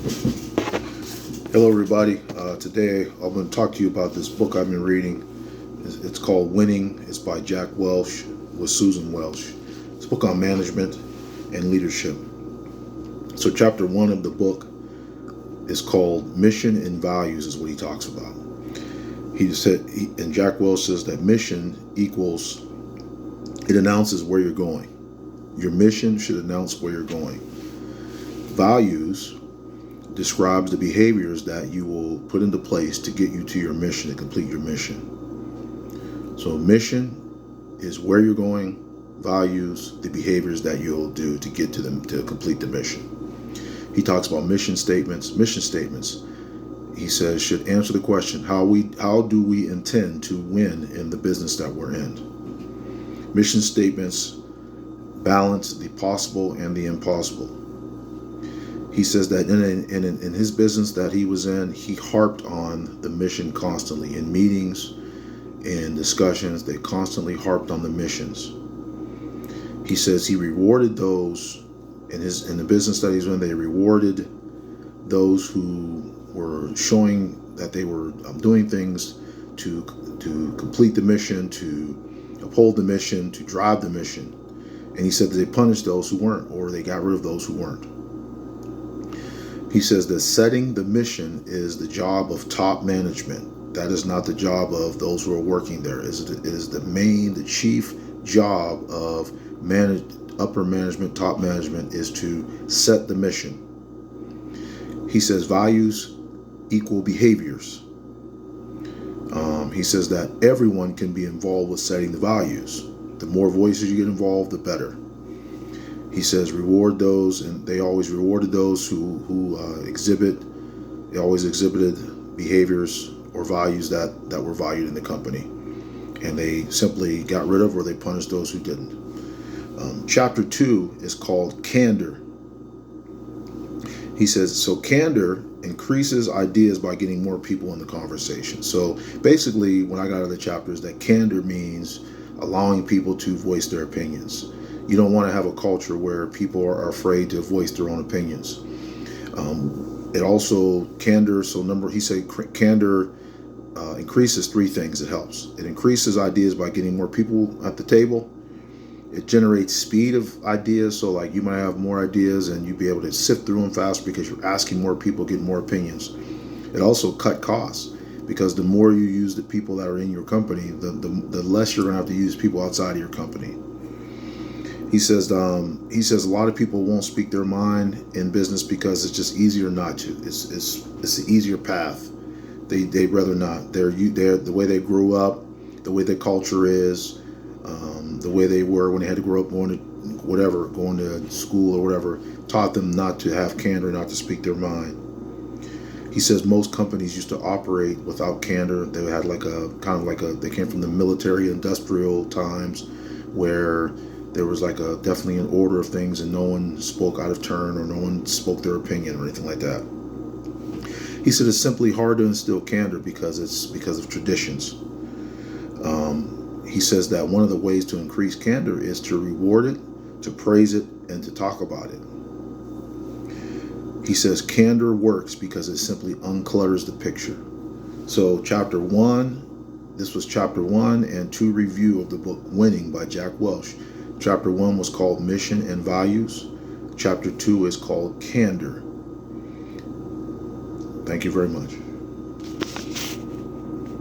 Hello, everybody. Today I'm going to talk to you about this book I've been reading. It's called Winning. It's by Jack Welch with Susan Welch. It's a book on management and leadership. So chapter 1 of the book is called Mission and Values, is what he talks about. And Jack Welch says that mission equals, it announces where you're going. Your mission should announce where you're going. Values describes the behaviors that you will put into place to get you to your mission, to complete your mission. So mission is where you're going, values, the behaviors that you'll do to get to them, to complete the mission. He talks about mission statements. Mission statements, he says, should answer the question, how do we intend to win in the business that we're in? Mission statements balance the possible and the impossible. He says that in his business that he was in, he harped on the mission constantly. In meetings, in discussions, they constantly harped on the missions. He says he rewarded those in the business that he's in. They rewarded those who were showing that they were doing things to complete the mission, to uphold the mission, to drive the mission. And he said that they punished those who weren't, or they got rid of those who weren't. He says that setting the mission is the job of top management. That is not the job of those who are working there. It is the chief job of upper management, top management, is to set the mission. He says values equal behaviors. He says that everyone can be involved with setting the values. The more voices you get involved, the better. He says reward those, and they always rewarded those who always exhibited behaviors or values that were valued in the company. And they simply got rid of, or they punished those who didn't. Chapter 2 is called Candor. He says, so candor increases ideas by getting more people in the conversation. So basically, when I got out of the chapter, is that candor means allowing people to voice their opinions. You don't want to have a culture where people are afraid to voice their own opinions. It also, candor, he said candor increases three things. It helps. It increases ideas by getting more people at the table. It generates speed of ideas. So like you might have more ideas and you'd be able to sift through them fast because you're asking more people, getting more opinions. It also cut costs, because the more you use the people that are in your company, the less you're going to have to use people outside of your company. He says a lot of people won't speak their mind in business because it's just easier not to. It's the easier path. They'd rather not. They're the way they grew up, the way their culture is, the way they were when they had to grow up going to school or whatever, taught them not to have candor, not to speak their mind. He says most companies used to operate without candor. They had they came from the military industrial times where there was definitely an order of things and no one spoke out of turn or no one spoke their opinion or anything like that. He said it's simply hard to instill candor because of traditions. He says that one of the ways to increase candor is to reward it, to praise it, and to talk about it. He says candor works because it simply unclutters the picture. So this was chapter 1 and 2 review of the book Winning by Jack Welch. Chapter 1 was called Mission and Values. Chapter 2 is called Candor. Thank you very much.